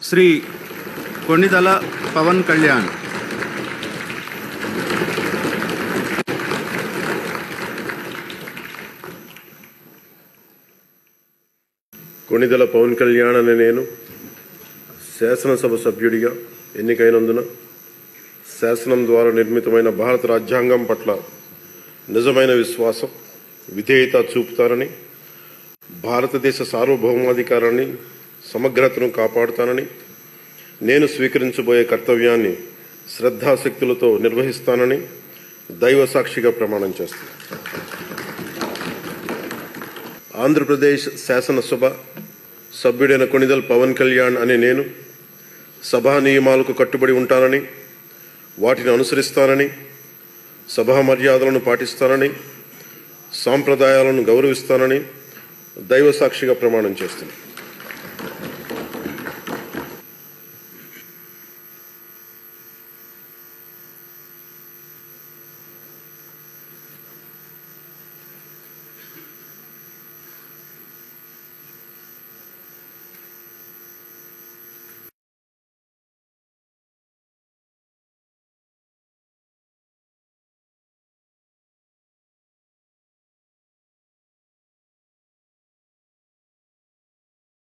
శ్రీ కొణిదల పవన్ కళ్యాణ్. కొణిదల పవన్ కళ్యాణ్ అనే నేను శాసనసభ సభ్యుడిగా ఎన్నికైనందున శాసనం ద్వారా నిర్మితమైన భారత రాజ్యాంగం పట్ల నిజమైన విశ్వాసం, విధేయత చూపుతానని, భారతదేశ సార్వభౌమాధికారాన్ని, సమగ్రతను కాపాడుతానని, నేను స్వీకరించబోయే కర్తవ్యాన్ని శ్రద్ధాశక్తులతో నిర్వహిస్తానని దైవ సాక్షిగా ప్రమాణం చేస్తాను. ఆంధ్రప్రదేశ్ శాసనసభ సభ్యుడైన కొణిదల పవన్ కళ్యాణ్ అనే నేను సభా నియమాలకు కట్టుబడి ఉంటానని, వాటిని అనుసరిస్తానని, సభా మర్యాదలను పాటిస్తానని, సాంప్రదాయాలను గౌరవిస్తానని దైవ సాక్షిగా ప్రమాణం చేస్తున్నాను.